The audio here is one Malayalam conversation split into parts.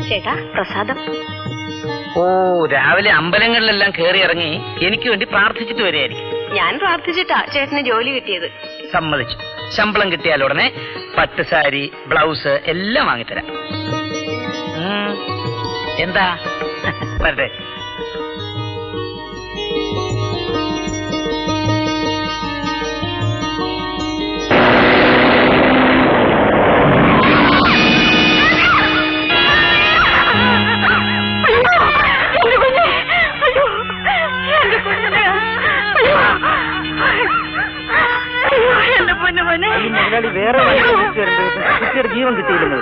ചേട്ടാ പ്രസാദം. ഓ, രാവിലെ അമ്പലങ്ങളിലെല്ലാം കയറി ഇറങ്ങി എനിക്ക് വേണ്ടി പ്രാർത്ഥിച്ചിട്ട് വരികയായിരിക്കും. ഞാൻ പ്രാർത്ഥിച്ചിട്ടാ ചേട്ടന് ജോലി കിട്ടിയത്. സമ്മതിച്ചു. ശമ്പളം കിട്ടിയാൽ ഉടനെ പട്ടുസാരി, ബ്ലൗസ് എല്ലാം വാങ്ങിത്തരാം. എന്താ വരട്ടെ? ജീവൻ കിട്ടിയിരുന്നു.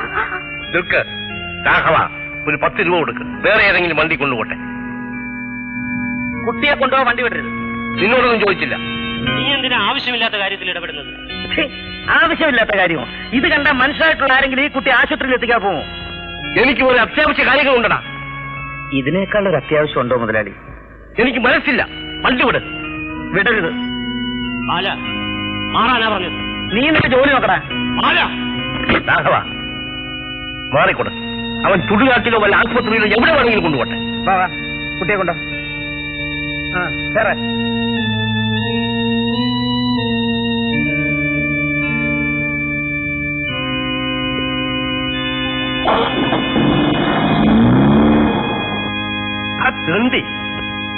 ഒരു 10 രൂപ കൊടുക്ക്, വേറെ ഏതെങ്കിലും വണ്ടി കൊണ്ടുപോട്ടെ. കുട്ടിയെ കൊണ്ടുപോകാൻ വണ്ടി വിടരുത്. നിന്നോടൊന്നും ചോദിച്ചില്ല. നീ എന്തിനാ ആവശ്യമില്ലാത്ത കാര്യത്തിൽ ഇടപെടുന്നത്? ആവശ്യമില്ലാത്ത കാര്യമോ? ഇത് കണ്ട മനസ്സിലായിട്ടുള്ള ആരെങ്കിലും ഈ കുട്ടി ആശുപത്രിയിൽ എത്തിക്കാൻ പോകുമോ? എനിക്ക് ഒരു അത്യാവശ്യ കാര്യങ്ങളുണ്ടടാ. ഇതിനേക്കാൾ ഒരു അത്യാവശ്യം ഉണ്ടോ മുതലാളി? എനിക്ക് മനസ്സില്ല. വണ്ടി വിട്. വിടരുത്. മാറാനാ പറഞ്ഞത്. നീ നിന്റെ ജോലി നോക്കടാ. മാറിക്കൊടു. അവൻ ചുടുകാട്ടിലോ വല്ല ആശുപത്രിയിലോ എവിടെ വേണമെങ്കിലും കൊണ്ടുപോട്ടെ. കുട്ടിയെ കൊണ്ടോ. വേറെ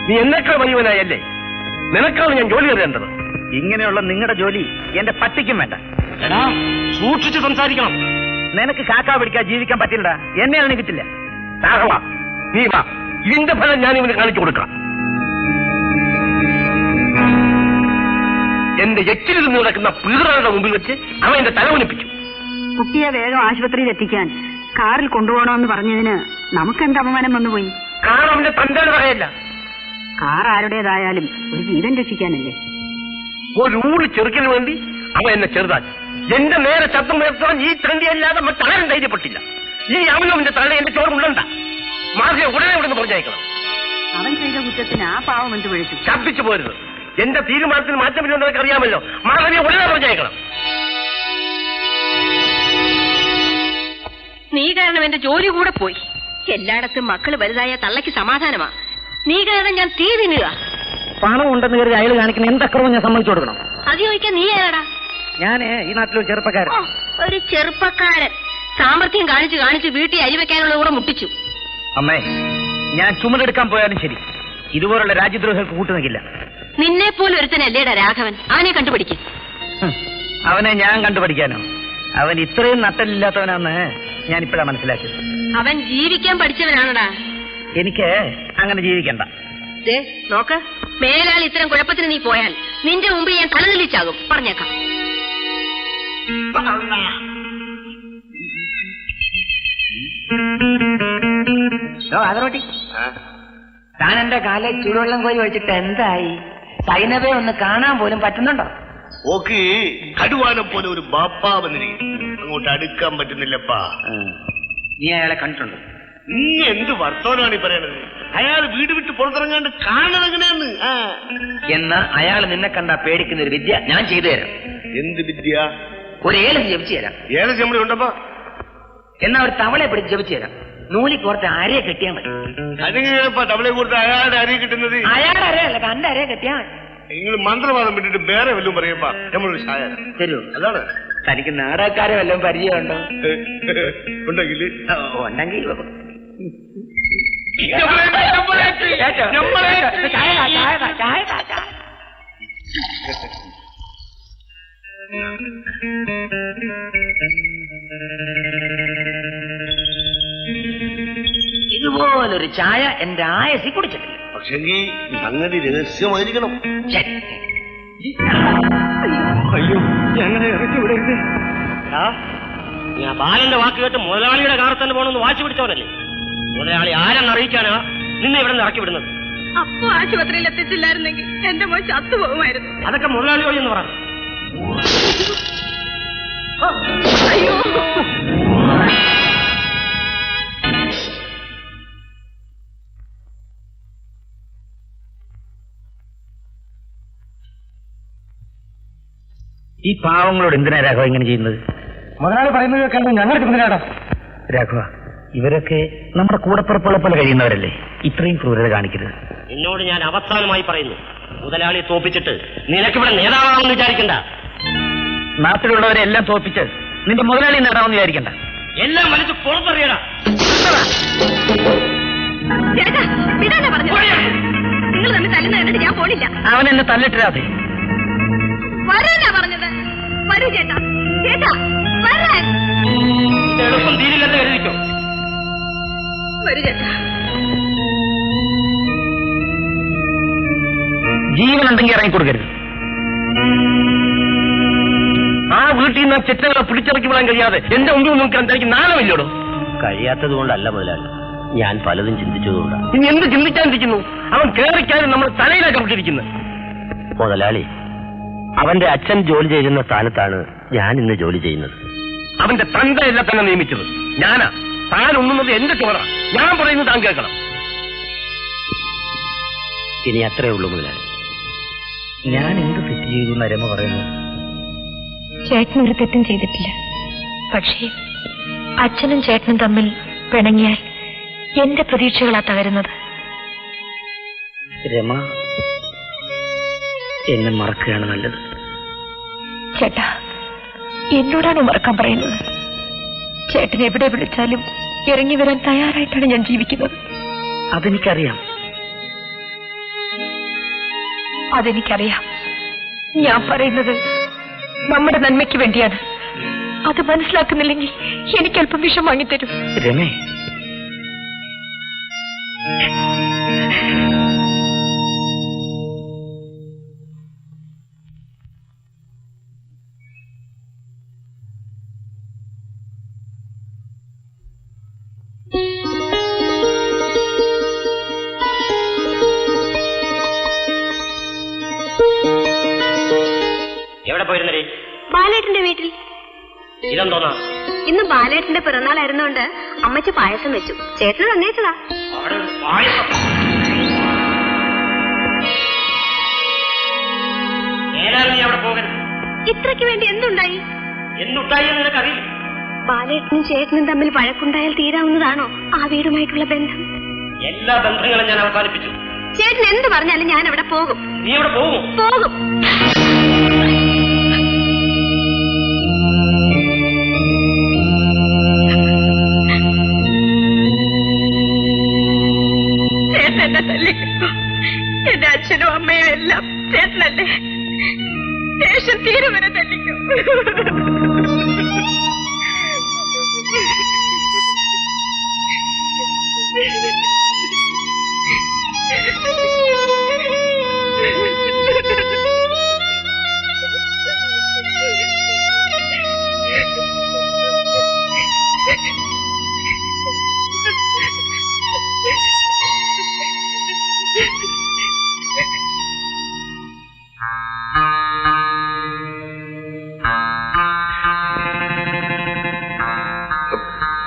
നീ എന്നേക്കാൾ വലിയവനായല്ലേ? നിനക്കാണ് ഞാൻ ജോലി തരേണ്ടത്. ഇങ്ങനെയുള്ള നിങ്ങളുടെ ജോലി എന്റെ പട്ടിക്കും വേണ്ട. സൂക്ഷിച്ച് സംസാരിക്കണം. നിനക്ക് കാക്കാ പിടിക്കാൻ ജീവിക്കാൻ പറ്റില്ല. എന്നെ അതിന് കിട്ടില്ല. രാഘവ, നീ വാ. ഇതിന്റെ ഫലം ഞാൻ ഇവന് കാണിച്ചു കൊടുക്കാം. എന്റെ എച്ചിൽ നിന്ന് കിടക്കുന്ന പീഡകളുടെ മുമ്പിൽ വെച്ച് അവൻ എന്റെ തലവനിപ്പിച്ചു. കുട്ടിയെ വേഗം ആശുപത്രിയിൽ എത്തിക്കാൻ കാറിൽ കൊണ്ടുപോകണമെന്ന് പറഞ്ഞതിന് നമുക്കെന്ത് അപമാനം വന്നുപോയി? കാർ അവന്റെ തന്റെ പറയല്ല. കാർ ആരുടേതായാലും ഒരു ജീവൻ രക്ഷിക്കാനല്ലേ. ഒരു ഊളി ചെറുക്കിന് വേണ്ടി അവൻ എന്നെ ചെറുതാക്കി. എന്റെ നേരെ ശബ്ദം ഉയർത്താൻ ഈ തണ്ടിയല്ലാതെ മറ്റാരും ധൈര്യപ്പെട്ടില്ല. ഈ അവനവന്റെ തള്ള എന്റെ ചോറ് ഉള്ളണ്ട. മാർഗം ഉടനെ ഇവിടുന്ന് പറഞ്ഞയക്കണം. അവൻ ചെയ്ത കുറ്റത്തിന് ആ പാവം എന്ത് വിളിച്ചു? ശബ്ദിച്ചു പോരുത്. എന്റെ തീരുമാനത്തിന് മാറ്റമില്ലെന്ന് നിനക്ക് അറിയാമല്ലോ. മാർഗം ഉടനെ പറഞ്ഞയക്കണം. നീ കാരണം എന്റെ ജോലി കൂടെ പോയി. എല്ലായിടത്തും മക്കള് വലുതായ തള്ളയ്ക്ക് സമാധാനമാ. നീ കാരണം ഞാൻ തീ തിന്നുക. പണം ഉണ്ടെന്ന് കരുതി അയാൾ കാണിക്കുന്ന എന്തക്രമം ഞാൻ സമ്മതിച്ചു കൊടുക്കണം. അത് ചോദിക്കാൻ നീ ഏടാ? ഞാന് ഈ നാട്ടിലൊരു ചെറുപ്പക്കാരൻ. ഒരു ചെറുപ്പക്കാരൻ സാമർത്ഥ്യം കാണിച്ച് കാണിച്ച് വീട്ടിൽ അരി വെക്കാനുള്ള കൂടെ മുട്ടിച്ചു. അമ്മേ, ഞാൻ ചുമടെടുക്കാൻ പോയാലും ശരി, ഇതുപോലുള്ള രാജ്യദ്രോഹികൾക്ക് കൂട്ടു നിൽക്കില്ല. നിന്നെ പോലെ ഒരുത്തനല്ലേടാ രാഘവൻ. അവനെ കണ്ടുപിടിക്കും. അവനെ ഞാൻ കണ്ടുപിടിക്കാനോ? അവൻ ഇത്രയും നട്ടലില്ലാത്തവനാന്ന് ഞാനിപ്പോഴാ മനസ്സിലാക്കിയത്. അവൻ ജീവിക്കാൻ പഠിച്ചവനാണടാ. എനിക്ക് അങ്ങനെ ജീവിക്കണ്ട. നോക്ക്, മേലാൽ ഇത്തരം കുഴപ്പത്തിന് നീ പോയാൽ നിന്റെ മുമ്പിൽ ഞാൻ തലതെളിച്ചാകും. പറഞ്ഞേക്കാം. താൻ എന്റെ കാലിൽ ചൂടുവെള്ളം കോരി ഒഴിച്ചിട്ട് എന്തായി? സൈനബെ ഒന്ന് കാണാൻ പോലും പറ്റുന്നുണ്ടോ? ഓക്ക് കടുവാനെ പോലെ ഒരു ബാപ്പാ വന്നിരിക്കും. അങ്ങോട്ട് അടുക്കാൻ പറ്റുന്നില്ലപ്പാ. നീ അയാളെ കണ്ടിട്ടുണ്ടോ? നീ എന്ത് വർത്തമാനമാണ് ഈ പറയണത്? അയാൾ വീട് വിട്ട് പുറത്തിറങ്ങാണ്ട് കാണുന്നത് എങ്ങനെയാന്ന്? എന്നാ അയാൾ നിന്നെ കണ്ടാ പേടിക്കുന്ന ഒരു വിദ്യ ഞാൻ ചെയ്തു തരാം. എന്ത് വിദ്യ? ഒരു ഏലം ജപിച്ചു തരാം. ഏത് ചെമ്പടി ഉണ്ടപ്പാ? എന്നാ ഒരു തവളയെ പിടിച്ച് ജപിച്ചു തരാം. നൂലി കോർത്ത് അരയെ കെട്ടിയാൽ മതി. അതെങ്ങനെയാ തവളയെ കൊടുത്ത് അയാളുടെ അരയെ കിട്ടുന്നത്? അയാളുടെ അരയല്ല, തന്റെ അരയെ കെട്ടിയാൽ മതി. നിങ്ങൾ മന്ത്രവാദം വിട്ടിട്ട് വേറെ വല്ലതും പറയുമ്പോ നമ്മളൊരു ചായ തരൂ. അതാണ്. തനിക്ക് നാടകക്കാരെ വല്ലതും പരിചയമുണ്ടോ? ഉണ്ടെങ്കിൽ ഉണ്ടെങ്കിൽ ഇതുപോലൊരു ചായ എന്റെ ആയസി കുടിച്ചിട്ടില്ല. പക്ഷെങ്കിൽ സംഗതി രഹസ്യമായിരിക്കണം. അയ്യോ, ഞങ്ങളെ ഇറക്കി വിടരുത്. ഞാൻ ബാലന്റെ വാക്ക് കേട്ട് മുതലാളിയുടെ കാറിൽ തന്നെ പോകണമെന്ന് വാശി പിടിച്ചവനല്ലേ? മുതലാളി ആരെന്ന് അറിയിക്കാനാ നിന്നെ ഇവിടെ നിന്ന് ഇറക്കി വിടുന്നത്? അപ്പൊ ആശുപത്രിയിൽ എത്തിച്ചില്ലായിരുന്നെങ്കിൽ എന്റെ മോൻ ചത്തുപോകുമായിരുന്നു. അതൊക്കെ മുതലാളിയോട് എന്ന് പറഞ്ഞു. അയ്യോ, ഈ പാവങ്ങളോട് എന്തിനാ രാഘവ ഇങ്ങനെ ചെയ്യുന്നത്? മുതലാളി പറയുന്നത് കേൾക്കാൻ ഞങ്ങൾ എന്തിനാടാ? രാഘവ, ഇവരൊക്കെ നമ്മുടെ കൂടപ്പിറപ്പുകളെ പോലെ കഴിയുന്നവരല്ലേ? ഇത്രയും ക്രൂരത കാണിക്കരുത്. എന്നോട് ഞാൻ അവസാനമായി പറയുന്നു, മുതലാളിയെ തോപ്പിച്ചിട്ട് നിനക്കിവിടെ നേതാവാണെന്ന് വിചാരിക്കണ്ട. നാട്ടിലുള്ളവരെ എല്ലാം തോപ്പിച്ച് നിന്റെ മുതലാളി നേടാമെന്ന് വിചാരിക്കണ്ട. എല്ലാം മനസ്സ് പുറത്തറിയടാ. ചേട്ടാ, ഇതാ പറഞ്ഞു. നിങ്ങൾ തമ്മിൽ തല്ലുന്ന കണ്ടിട്ട് ഞാൻ പോണില്ല. അവൻ എന്നെ തല്ലിട്ടിരാതെ വരാനാ പറഞ്ഞത്. വരൂ ചേട്ടാ. ചേട്ടാ വരാൻ. ഇത് എളുപ്പം തീരില്ലെന്ന് കരുതിക്കോ. വരൂ ചേട്ടാ. ജീവനുണ്ടെങ്കിൽ ഇറങ്ങിക്കൊടുക്കരുത്. ആ വീട്ടിൽ നിന്ന് ചെറ്റകളെ പിടിച്ചിറക്കി വിടാൻ കഴിയാതെ എന്റെ മുമ്പിൽ നോക്കാൻ തനിക്ക് നാണമില്ലോടോ? കഴിയാത്തത് കൊണ്ടല്ല മുതലാളി, ഞാൻ പലതും ചിന്തിച്ചതുകൊണ്ടാണ്. ഇനി എന്ത് ചിന്തിക്കാണ്ടിരിക്കുന്നു? അവൻ കേറിക്കാനും നമ്മൾ തലയിലേക്ക് വിട്ടിരിക്കുന്നത്. മുതലാളി, അവന്റെ അച്ഛൻ ജോലി ചെയ്യുന്ന സ്ഥാനത്താണ് ഞാൻ ഇന്ന് ജോലി ചെയ്യുന്നത്. അവന്റെ തന്തയല്ല തന്നെ നിയമിച്ചത് ഞാനാ. താൻ ഉണ്ണുന്നത് എന്റെ ചോറ. ഞാൻ പറയുന്നത് താൻ കേൾക്കണം. ഇനി അത്രേ ഉള്ളൂ മുതലാളി. ഞാൻ എന്ത് തെറ്റ് ചെയ്തു എന്ന് രമ പറയുന്നു? ചേട്ടൻ ഒരു തെറ്റും ചെയ്തിട്ടില്ല. പക്ഷേ അച്ഛനും ചേട്ടനും തമ്മിൽ പിണങ്ങിയാൽ എന്റെ പ്രതീക്ഷകളാ തകരുന്നത്. രമ എന്നെ മറക്കുകയാണ് നല്ലത്. ചേട്ടാ, എന്നോടാണ് മറക്കാൻ പറയുന്നത്. ചേട്ടൻ എവിടെ വിളിച്ചാലും ഇറങ്ങി വരാൻ തയ്യാറായിട്ടാണ് ഞാൻ ജീവിക്കുന്നത്. അതെനിക്കറിയാം. അതെനിക്കറിയാം. ഞാൻ പറയുന്നത് നമ്മുടെ നന്മയ്ക്ക് വേണ്ടിയാണ്. അത് മനസ്സിലാക്കുന്നില്ലെങ്കിൽ എനിക്ക് അല്പം വിഷം വാങ്ങിത്തരും. രമേ, എവിടെ പോയിരുന്നേ? ബാലേട്ടന്റെ വീട്ടിൽ. ഇതെന്തോന്നാ? ഇന്ന് ബാലേട്ടന്റെ പിറന്നാളായിരുന്നോണ്ട് അമ്മച്ചി പായസം വെച്ചു. ചേട്ടന് തന്നേച്ചതാ. അവിടെ ഒരു പായസം. ഏതായാലും നീ അവിടെ പോകരുത്. ഇത്രയ്ക്ക് വേണ്ടി എന്തുണ്ടായി? എന്തുണ്ടായി എന്ന് നിനക്കറിയില്ല. ബാലേട്ടനും ചേട്ടനും തമ്മിൽ വഴക്കുണ്ടായാൽ തീരാവുന്നതാണോ ആ വീടുമായിട്ടുള്ള ബന്ധം? എല്ലാ ബന്ധങ്ങളും ഞാൻ അവസാനിപ്പിച്ചു. ചേട്ടൻ എന്ത് പറഞ്ഞാലും ഞാൻ അവിടെ പോകും. നീ അവിടെ പോകുമോ? പോകും. ചേട്ടൻ എന്നെ തല്ലിക്കുന്നു. എന്റെ അച്ഛനും അമ്മയും എല്ലാം ചേട്ടനല്ലേ. ശേഷം തീരെ വരെ തല്ലിക്കും.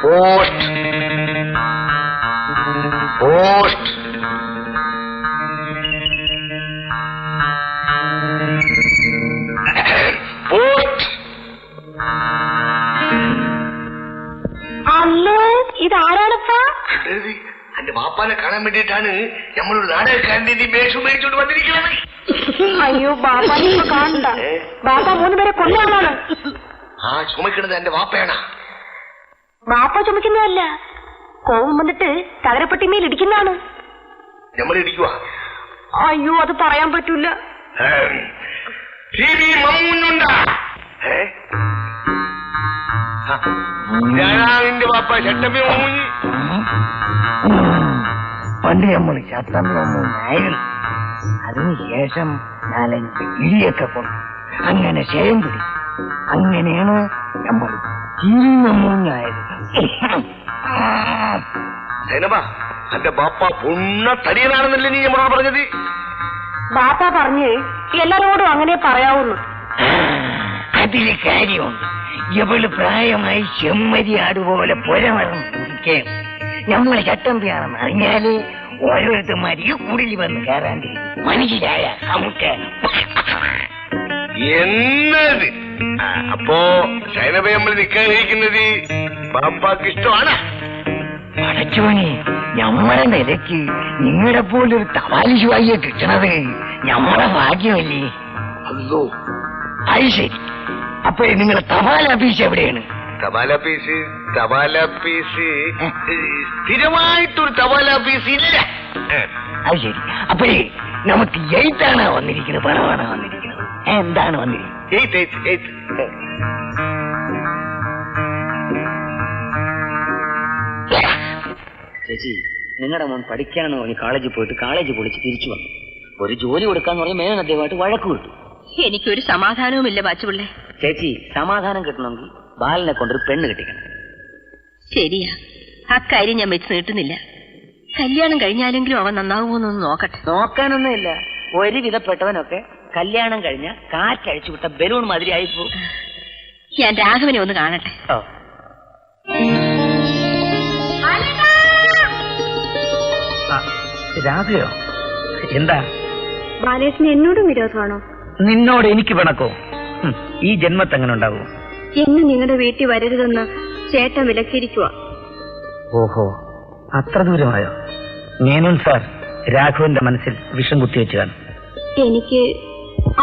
Post post post. അല്ലോ, ഇതാരാണപ്പാ? എന്റെ വാപ്പാനെ കാണാൻ വേണ്ടിയിട്ടാണ് നമ്മളൊരു നാടകക്കാരന്റെ വേഷം മേടിച്ചോണ്ട് വന്നിരിക്കുന്നത്. അയ്യോ, ബാപ്പാനെ കാണണ്ട. ബാപ്പ 3 പേരെ കൊല്ലാനാണ്. ആ ചുമക്കുന്നത് എന്റെ വാപ്പയാണ്. ബാപ്പ ചുമക്കുന്നതല്ല, കോപം വന്നിട്ട് തകരപ്പെട്ടിമേൽ ഇടിക്കുന്നതാണ്. നമ്മൾ ഇടിക്കുക. അയ്യോ, അത് പറയാൻ പറ്റൂല. ഞാനാ വാപ്പ ചട്ടമ്പി മമ്മൂഞ്ഞി. പണ്ട് നമ്മൾ ചട്ടമ്പി മമ്മൂഞ്ഞായിരുന്നു. അതിനുശേഷം 4-5 ഇടിയൊക്കെ കൊണ്ട് അങ്ങനെ ക്ഷയം പിടി. അങ്ങനെയാണ് നമ്മൾ മമ്മൂഞ്ഞായത്. സൈനബ, എന്റെ ബാപ്പ പൊണ്ണ തടിയനാണെന്നല്ലേ നീ നമ്മളോട് പറഞ്ഞത്? ബാപ്പ പറഞ്ഞ് എല്ലാരോടും അങ്ങനെ പറയാവുന്നു. അതില് കാര്യമുണ്ട്. ഇവള് പ്രായമായി ചെമ്മരി ആടുപോലെ പുരമറന്ന് തുടിക്കുകയും നമ്മളെ ചട്ടമ്പിയാണെന്ന് അറിഞ്ഞാല് ഓരോരുത്തന്മാര് ഈ കുടിൽ വന്ന് കയറാണ്ടിരിക്കും. മനസ്സിലായ നമുക്ക് എന്നത്? അപ്പോ സൈനബ നമ്മൾ നിൽക്കാതിരിക്കുന്നത് ബാപ്പാക്ക് ഇഷ്ടമാണ്. പടച്ചോനെ, ഞമ്മടെ നിലയ്ക്ക് നിങ്ങളെ പോലൊരു തപാലിശുവായിയെ കിട്ടണത് ഞമ്മടെ ഭാഗ്യമല്ലേ? അല്ലോ, അത് ശരി. അപ്പൊ നിങ്ങളുടെ തപാൽ ഓഫീസ് എവിടെയാണ്? തപാലാപ്പീസ് സ്ഥിരമായിട്ടൊരു തപാലാപ്പീസ് ഇല്ല. അത് ശരി. അപ്പഴേ നമുക്ക് എയ്ത്താണോ വന്നിരിക്കുന്നത്, പണമാണോ വന്നിരിക്കുന്നത്, എന്താണ് വന്നിരിക്കുന്നത്? ചേച്ചി, നിങ്ങളുടെ മോൻ പഠിക്കാന്ന് പറഞ്ഞ് കോളേജിൽ പോയിട്ട് കോളേജ് പൊളിച്ച് തിരിച്ചു വന്നു. ഒരു ജോലി കൊടുക്കാന്ന് പറഞ്ഞ് മേനൻ അദ്ദേഹമായിട്ട് വഴക്ക് കിട്ടും. എനിക്കൊരു സമാധാനവുമില്ല ബാച്ചുപിള്ളേ. ചേച്ചി, സമാധാനം കിട്ടണമെങ്കിൽ ബാലനെ കൊണ്ടൊരു പെണ്ണ് കെട്ടിക്കണം. ശരിയാ, അക്കാര്യം ഞാൻ വെച്ച് നീട്ടുന്നില്ല. കല്യാണം കഴിഞ്ഞാലെങ്കിലും അവൻ നന്നാവുമോന്നൊന്ന് നോക്കട്ടെ. നോക്കാനൊന്നുമില്ല. ഒരു വിധപ്പെട്ടവനൊക്കെ കല്യാണം കഴിഞ്ഞ കാറ്റഴിച്ചു വിട്ട ബലൂൺ മാതിരി ആയിപ്പോ. ഞാൻ രാഘവനെ ഒന്ന് കാണട്ടെ. രാധയോ? എന്താ? ബാലേട്ടന് എന്നോടും വിരോധമാണോ? നിന്നോട് എനിക്ക് പിണക്കോ? ഈ ജന്മത്ത് എങ്ങനെ ഉണ്ടാവൂ? എന്നെ നിങ്ങളുടെ വീട്ടിൽ വരരുതെന്ന് ചേട്ടൻ വിലക്കിയിരിക്കുക. ഓഹോ, അത്ര ദൂരമായോ? മേനോൻ സാർ രാഘവന്റെ മനസ്സിൽ വിഷം കുത്തിവെച്ചു കാണും. എനിക്ക്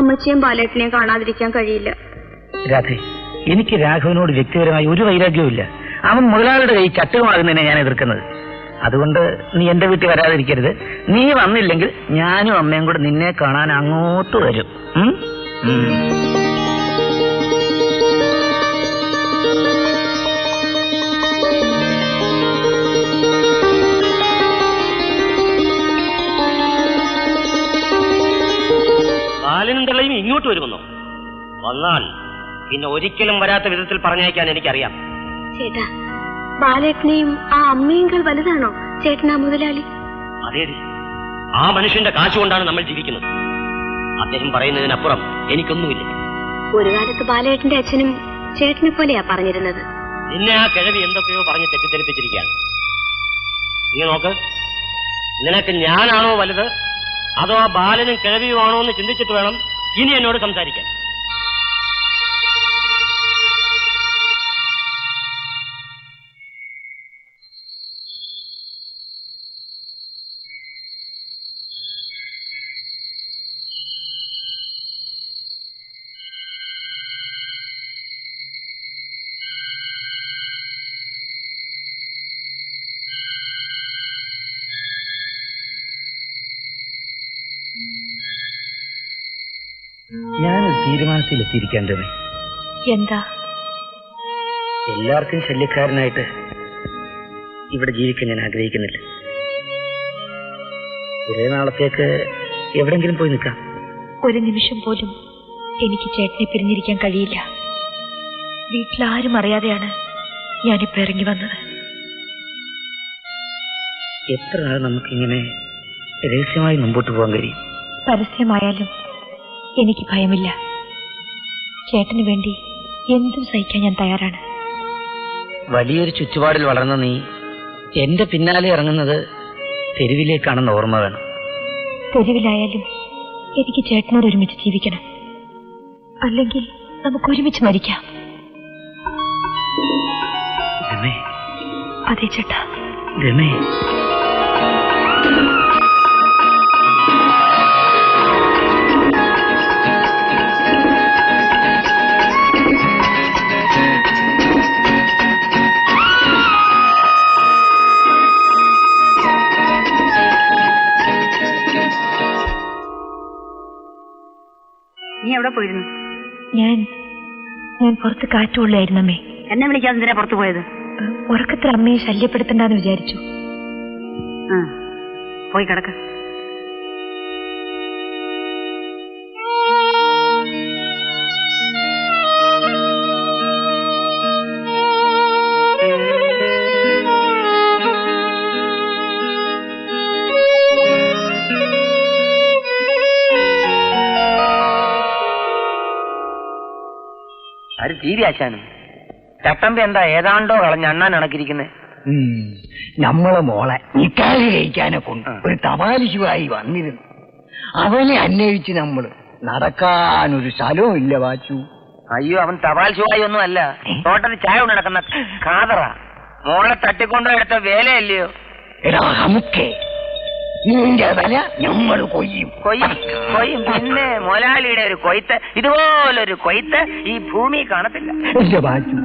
അമ്മച്ചിയും ബാലേട്ടനെയും കാണാതിരിക്കാൻ കഴിയില്ല. രാധേ, എനിക്ക് രാഘവനോട് വ്യക്തിപരമായി ഒരു വൈരാഗ്യവും ഇല്ല. അവൻ മുതലാളിയുടെ കൈ ചട്ടുകമാകുന്നതിനെ ഞാൻ എതിർക്കുന്നത്. അതുകൊണ്ട് നീ എന്റെ വീട്ടിൽ വരാതിരിക്കരുത്. നീ വന്നില്ലെങ്കിൽ ഞാനും അമ്മയും കൂടെ നിന്നെ കാണാൻ അങ്ങോട്ട് വരും. ബാലനും തള്ളയും ഇങ്ങോട്ട് വരുമെന്നോ? വന്നാൽ പിന്നെ ഒരിക്കലും വരാത്ത വിധത്തിൽ പറഞ്ഞയക്കാൻ എനിക്കറിയാം. ചേട്ടാ, ബാലേട്ടനെയും ആ അമ്മയെങ്കിൽ വലുതാണോ ചേട്ടനാ മുതലാളി? അതേ, ആ മനുഷ്യന്റെ കാശുകൊണ്ടാണ് നമ്മൾ ജീവിക്കുന്നത്. അദ്ദേഹം പറയുന്നതിനപ്പുറം എനിക്കൊന്നുമില്ല. ഒരു കാലത്ത് ബാലേട്ടന്റെ അച്ഛനും ചേട്ടനെ പോലെയാ പറഞ്ഞിരുന്നത്. നിന്നെ ആ കിഴവി എന്തൊക്കെയോ പറഞ്ഞ് തെറ്റിദ്ധരിപ്പിച്ചിരിക്കുകയാണ്. നീ നോക്ക്, നിനക്ക് ഞാനാണോ വലുത് അതോ ആ ബാലനും കിഴവിയുമാണോ എന്ന് ചിന്തിച്ചിട്ട് വേണം ഇനി എന്നോട് സംസാരിക്കാൻ. ഞാനൊരു തീരുമാനത്തിലെത്തിയിരിക്കാൻ രമേ. എന്താ? എല്ലാവർക്കും ശല്യക്കാരനായിട്ട് ഇവിടെ ജീവിക്കാൻ ഞാൻ ആഗ്രഹിക്കുന്നില്ല. കുറെ നാളത്തേക്ക് എവിടെങ്കിലും പോയി നിൽക്കാം. ഒരു നിമിഷം പോലും എനിക്ക് ചേട്ടനെ പിരിഞ്ഞിരിക്കാൻ കഴിയില്ല. വീട്ടിലാരും അറിയാതെയാണ് ഞാനിപ്പോ ഇറങ്ങി വന്നത്. എത്ര നാൾ നമുക്കിങ്ങനെ രഹസ്യമായി മുമ്പോട്ട് പോകാൻ കഴിയും? പരസ്യമായാലും എനിക്ക് ഭയമില്ല. ചേട്ടന് വേണ്ടി എന്തും സഹിക്കാൻ ഞാൻ തയ്യാറാണ്. വലിയൊരു ചുറ്റുപാടിൽ വളർന്ന നീ എന്റെ പിന്നാലെ ഇറങ്ങുന്നത് തെരുവിലേക്കാണെന്ന് ഓർമ്മ വേണം. തെരുവിലായാലും എനിക്ക് ചേട്ടനോട് ഒരുമിച്ച് ജീവിക്കണം. അല്ലെങ്കിൽ നമുക്ക് ഒരുമിച്ച് മരിക്കാം. രമേ. അതെ ചേട്ടാ. രമേ. നീ എവിടെ പോയിരുന്നു? ഞാൻ പുറത്ത് കാറ്റുകൊള്ളായിരുന്നു അമ്മേ. എന്നെ വിളിക്കാതെ എന്തിനാ പുറത്തു പോയത്? ഉറക്കത്തിൽ അമ്മയെ ശല്യപ്പെടുത്തണ്ടെന്ന് വിചാരിച്ചു. പോയി കിടക്ക. അത് തീരെ ആശാനും ചട്ടമ്പി എന്താ ഏതാണ്ടോ കളഞ്ഞ അണ്ണാൻ അണക്കിരിക്കുന്നത്. നമ്മളെ മോളെ നിക്കാഹ് കഴിക്കാനെ കൊണ്ട് ഒരു തപാലിശുവായി വന്നിരുന്നു. അവനെ അന്വേഷിച്ച് നമ്മള് നടക്കാനൊരു സ്ഥലവും ഇല്ല വാച്ചു. അയ്യോ, അവൻ തപാൽ ശുവായി ഒന്നും അല്ല. തോട്ടത്തിൽ ചായ കൊണ്ട് നടക്കുന്ന കാതറ. മോളെ തട്ടിക്കൊണ്ടെടുത്ത വേലയല്ലയോ? എടാ നമുക്കേ നിന്റെ തല നമ്മൾ കൊയ്യും. കൊയ്യും പിന്നെ മുതലാളിയുടെ ഒരു കൊയ്ത്ത്, ഇതുപോലൊരു കൊയ്ത്ത് ഈ ഭൂമി കാണത്തില്ല. എന്റെ ബാജു,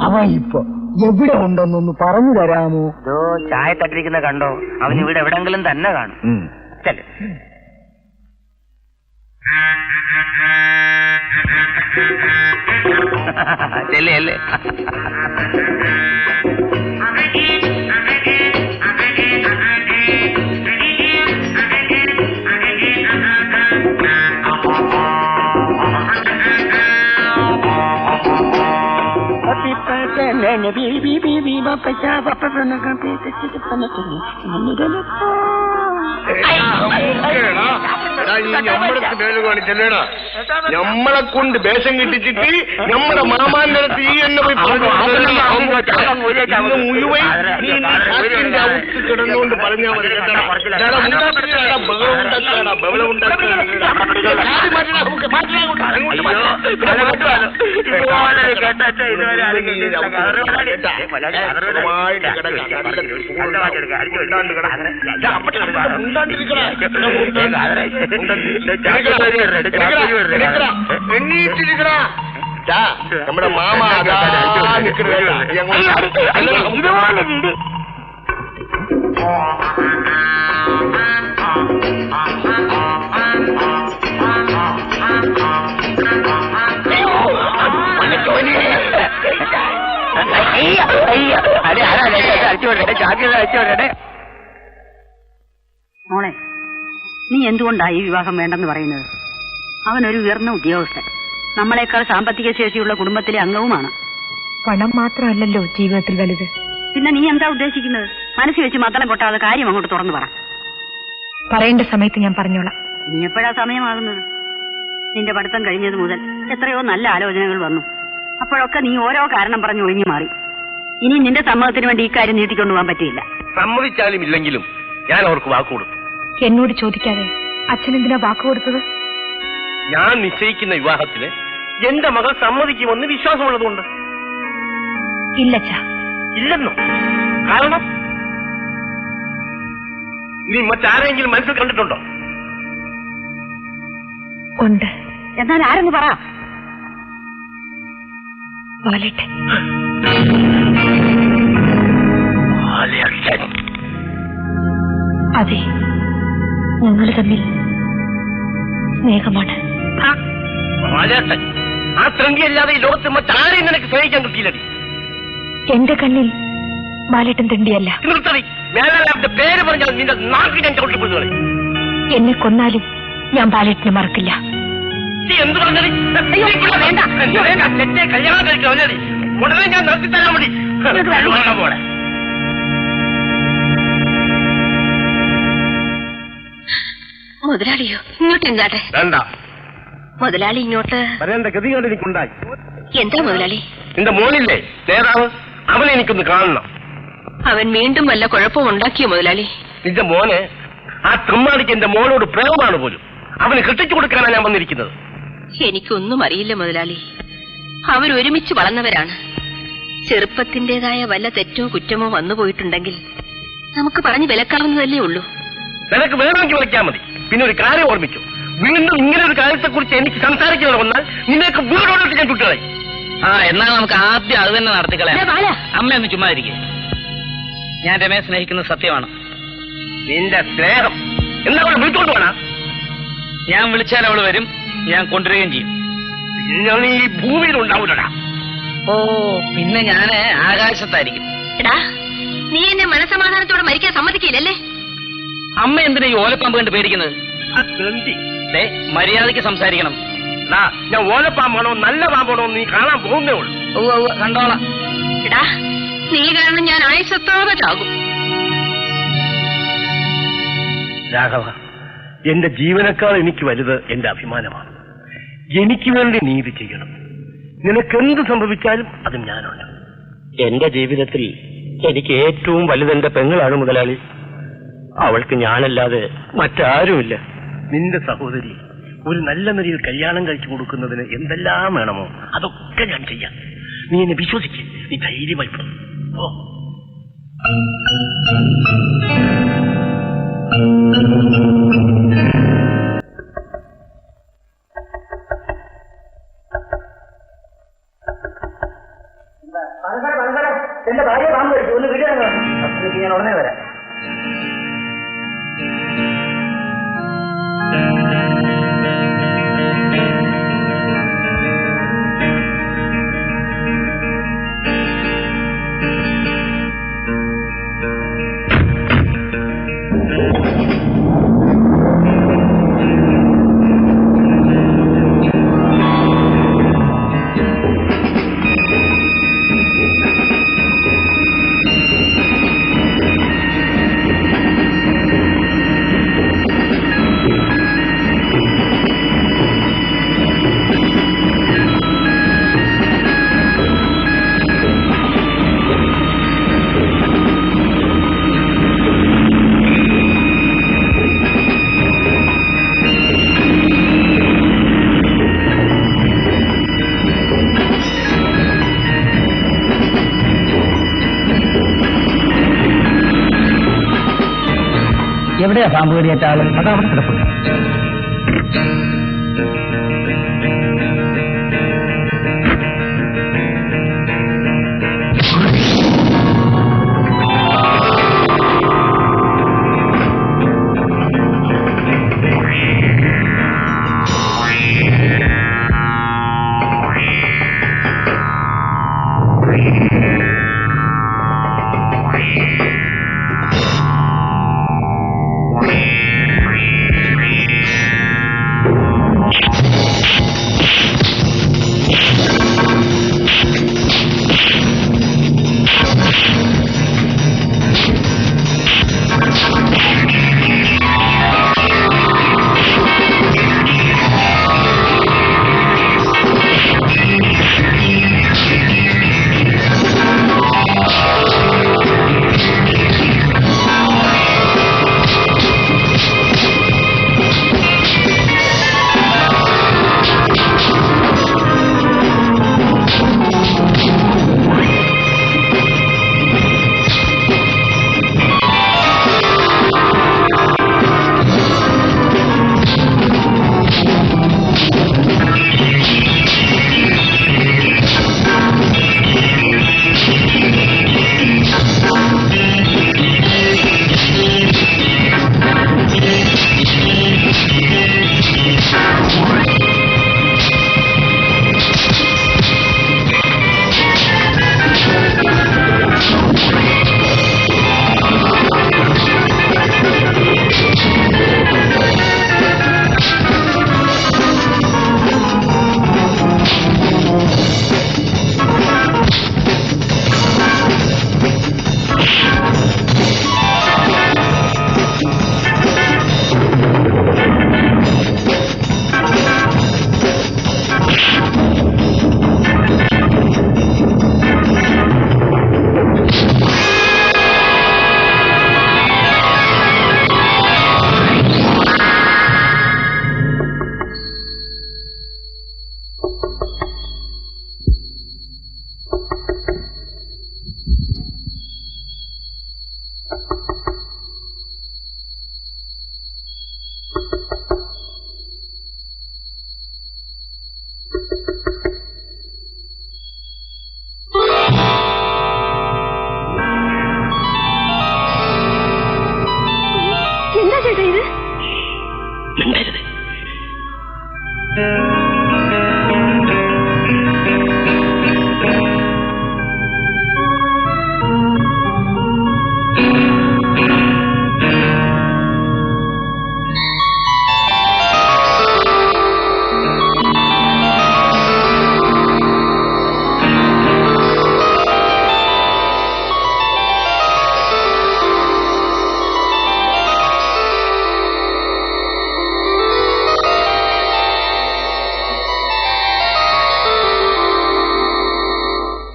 അവൻ ഇപ്പൊ എവിടെ ഉണ്ടെന്നൊന്ന് പറഞ്ഞു തരാമോ? ഇതോ ചായ തട്ടിരിക്കുന്ന കണ്ടോ? അവൻ ഇവിടെ എവിടെങ്കിലും തന്നെ കാണും. ചെല്. ചെല്ലേ. നമ്മളെ കൊണ്ട് വേഷം കിട്ടിച്ചിട്ട് നമ്മുടെ മാമാന്റെ അടുത്ത് ഈ എന്നെ പോയി മുഴുവൻ കിടന്നുകൊണ്ട് പറഞ്ഞാൽ മതി. നമ്മുടെ മാമ മോളെ, നീ എന്തുകൊണ്ടാ ഈ വിവാഹം വേണ്ടെന്ന് പറയുന്നത്? അവനൊരു ഉയർന്ന ഉദ്യോഗസ്ഥൻ, നമ്മളെക്കാൾ സാമ്പത്തിക ശേഷിയുള്ള കുടുംബത്തിലെ അംഗവുമാണ്. പണം മാത്രമല്ലല്ലോ ജീവിതത്തിൽ വലുത്. പിന്നെ നീ എന്താ ഉദ്ദേശിക്കുന്നത്? മനസ്സിൽ വെച്ച് മത്തളം കൊട്ടാതെ കാര്യം അങ്ങോട്ട് തുറന്നു പറ. പറയേണ്ട സമയത്ത് ഞാൻ പറഞ്ഞോളാം. നീ എപ്പോഴാ സമയമാകുന്നത്? നിന്റെ പഠിത്തം കഴിഞ്ഞത് മുതൽ എത്രയോ നല്ല ആലോചനകൾ വന്നു. അപ്പോഴൊക്കെ നീ ഓരോ കാരണം പറഞ്ഞ് ഒഴിഞ്ഞു മാറി. ഇനി നിന്റെ സമ്മതത്തിന് വേണ്ടി ഈ കാര്യം നീട്ടിക്കൊണ്ടുപോകാൻ പറ്റില്ല. സമ്മതിച്ചാലും ഇല്ലെങ്കിലും ഞാൻ അവർക്ക് വാക്ക് കൊടുത്തു. എന്നോട് ചോദിക്കാതെ അച്ഛനെന്തിനാ വാക്ക് കൊടുത്തത്? ഞാൻ നിശ്ചയിക്കുന്ന വിവാഹത്തിന് എന്റെ മകൾ സമ്മതിക്കുമെന്ന് വിശ്വാസമുള്ളതുകൊണ്ട്. ഇല്ലച്ചാ. ഇല്ലെന്നോ? കാരണം നീ മറ്റാരെങ്കിലും മനസ്സിൽ കണ്ടിട്ടുണ്ടോ? ഉണ്ട്. എന്നാൽ ആരെന്ന് പറ. ബാലേട്ടൻ. അതെ, ഞങ്ങൾ തമ്മിൽ സ്നേഹമാണ്. ആ തൃണ്ടിയല്ലാതെ ഈ ലോകത്ത് മറ്റാരെയും നിനക്ക് സ്നേഹിക്കാൻ കിട്ടിയില്ലടി. എന്റെ കണ്ണിൽ ബാലേട്ടൻ തണ്ടിയല്ല. നിർത്തടി. മേലാളന്റെ പേര് പറഞ്ഞാൽ നിന്റെ നാട്ടിൽ ഞാൻ ചവിട്ടിപ്പോയി. എന്നെ കൊന്നാലും ഞാൻ ബാലേട്ടനെ മറക്കില്ല. എന്ത് പറഞ്ഞടി? വേണ്ട, തെറ്റേ കല്യാണം കഴിക്കാൻ ഉടനെ ഞാൻ നിർത്തി തരാൻ മതി. പോലെ മുതലാളിയോ ഇങ്ങോട്ട് എന്താട്ടെ? വേണ്ട. മുതലാളി ഇങ്ങോട്ട് വരേണ്ട ഗതികൾ എനിക്കുണ്ടായി. എന്താ മുതലാളി? എന്റെ മോനില്ലേ നേതാവ്, അവനെ എനിക്കൊന്ന് കാണണം. അവൻ വീണ്ടും വല്ല കുഴപ്പവും ഉണ്ടാക്കിയോ മുതലാളി? നിന്റെ മോന് ആ തമ്മാടിക്ക് എന്റെ മോനോട് പ്രേമമാണ് പോലും. അവന് കെട്ടിച്ചു കൊടുക്കാനാണ് ഞാൻ വന്നിരിക്കുന്നത്. എനിക്കൊന്നും അറിയില്ല മുതലാളി. അവരൊരുമിച്ച് വളർന്നവരാണ്. ചെറുപ്പത്തിന്റേതായ വല്ല തെറ്റോ കുറ്റമോ വന്നുപോയിട്ടുണ്ടെങ്കിൽ നമുക്ക് പറഞ്ഞു വിലക്കാവുന്നതല്ലേ ഉള്ളൂ. നിനക്ക് വേണമെങ്കിൽ വിളിക്കാൻ മതി. പിന്നെ ഒരു കാര്യം ഓർമ്മിച്ചു, വീണ്ടും ഇങ്ങനെ ഒരു കാര്യത്തെക്കുറിച്ച് എനിക്ക് സംസാരിക്കുന്നത് വന്നാൽ നിനക്ക് വീടോടിട്ട് ഞാൻ കുട്ടികളെ. എന്നാൽ നമുക്ക് ആദ്യം അത് തന്നെ നടത്തിക്കളയാം. അമ്മയൊന്ന് ചുമ്മാ ഇരിക്കേ. ഞാൻ രമയെ സ്നേഹിക്കുന്നത് സത്യമാണ്. നിന്റെ സ്നേഹം എന്നാ അവളെ വിളിച്ചോണ്ട് വേണ? ഞാൻ വിളിച്ചാൽ അവള് വരും, ഞാൻ കൊണ്ടുവരികയും ചെയ്യും. ഞാൻ ഈ ഭൂമിയിൽ ഉണ്ടാവൂലടാ. ഓ, പിന്നെ ഞാന് ആകാശത്തായിരിക്കും. എടാ, നീ എന്നെ മനസമാധാനത്തോടെ മരിക്കാൻ സമ്മതിക്കില്ലല്ലേ? അമ്മ എന്തിനാ ഈ ഓലപ്പാമ്പ് കണ്ട് പേടിക്കുന്നത്? മര്യാദയ്ക്ക് സംസാരിക്കണം. ഞാൻ ഓലപ്പാമ്പാണോ നല്ല പാമ്പാണോ നീ കാണാൻ പോകുന്നേ ഉള്ളൂ. കണ്ടോളാം. എടാ, നീ കാരണം ഞാൻ ആയുസത്തോടെ ചാകും. രാഘവ, എന്റെ ജീവനേക്കാൾ എനിക്ക് വലുത് എന്റെ അഭിമാനമാണ്. എനിക്ക് വേണ്ടി നീതി ചെയ്യണം. നിനക്കെന്ത് സംഭവിച്ചാലും അത് ഞാനുണ്ട്. എന്റെ ജീവിതത്തിൽ എനിക്ക് ഏറ്റവും വലുതെന്റെ പെങ്ങളാണ് മുതലാളി. അവൾക്ക് ഞാനല്ലാതെ മറ്റാരുമില്ല. നിന്റെ സഹോദരി ഒരു നല്ല നിലയിൽ കല്യാണം കഴിച്ചു കൊടുക്കുന്നതിന് എന്തെല്ലാം വേണമോ അതൊക്കെ ഞാൻ ചെയ്യാം. നീ എന്നെ വിശ്വസിക്ക്, നീ ധൈര്യമായി പെടും. ഓ എന്റെ ഭാര്യ പാമ്പ് കഴിച്ചു, ഒന്ന് വീട്ടിൽ ഞാൻ ഉടനെ വരാം. എവിടെയാ പാമ്പ് കടിയേറ്റ ആള്? അതവിടെ കിടപ്പുണ്ട്.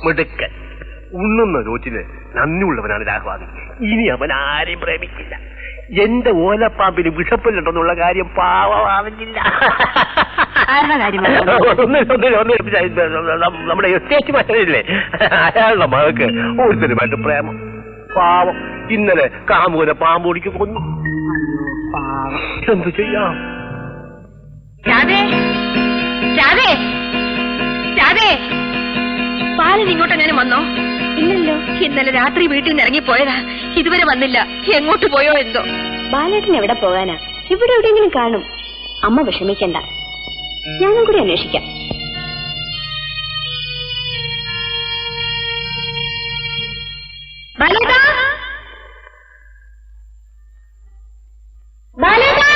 മിടുക്കൻ. ഉണ്ണുന്ന ചോറ്റിന് നന്ദിയുള്ളവനാണ് രാഘവാദി. ഇനി അവൻ ആരെയും പ്രേമിക്കില്ല. എന്റെ ഓലപ്പാമ്പിന് വിഷപ്പിലുണ്ടെന്നുള്ള കാര്യം പാവം അറിഞ്ഞില്ല. ആരുടെ കാര്യം? നമ്മുടെ എസ്റ്റേറ്റ് മറ്റേ അയാളുടെ മകൾക്ക് ഒരുത്തരുമായിട്ട് പ്രേമം. പാവം ഇന്നലെ കാമുകനെ പാമ്പൊടിക്ക് കൊന്നു. എന്ത് ചെയ്യാം? പാലൻ ഇങ്ങോട്ടെങ്ങനെ വന്നോ? ഇല്ലല്ലോ. ഇന്നലെ രാത്രി വീട്ടിൽ നിന്ന് ഇറങ്ങിപ്പോയതാ, ഇതുവരെ വന്നില്ല. എങ്ങോട്ട് പോയോ എന്തോ? ബാലേട്ടൻ എവിടെ പോകാനാ? ഇവിടെ എവിടെയെങ്കിലും കാണും. അമ്മ വിഷമിക്കണ്ട, ഞാനും കൂടി അന്വേഷിക്കാം. ബാലേട്ടാ, ബാലേട്ടാ!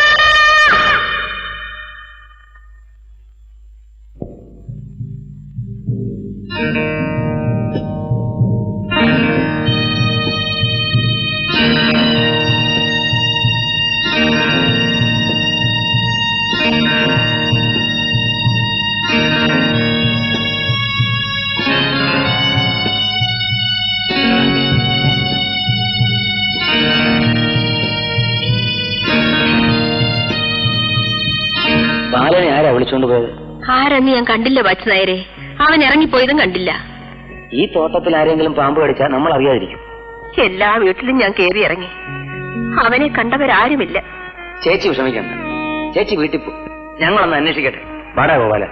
ബാലനെ ആരാ വിളിച്ചോണ്ട് പോയത്? ആരെന്ന് ഞാൻ കണ്ടില്ല വാച്ചനായരെ. അവൻ ഇറങ്ങിപ്പോയതും കണ്ടില്ല. ഈ തോട്ടത്തിൽ ആരെങ്കിലും പാമ്പ് കടിച്ചാൽ നമ്മൾ അറിയാതിരിക്കും. എല്ലാ വീട്ടിലും ഞാൻ കേറി ഇറങ്ങി, അവനെ കണ്ടവരാരുമില്ല. ചേച്ചി വിഷമിക്കണ്ട, ചേച്ചി വീട്ടിൽ പോ, ഞങ്ങളൊന്ന് അന്വേഷിക്കട്ടെ. വാടാ ഗോപാല.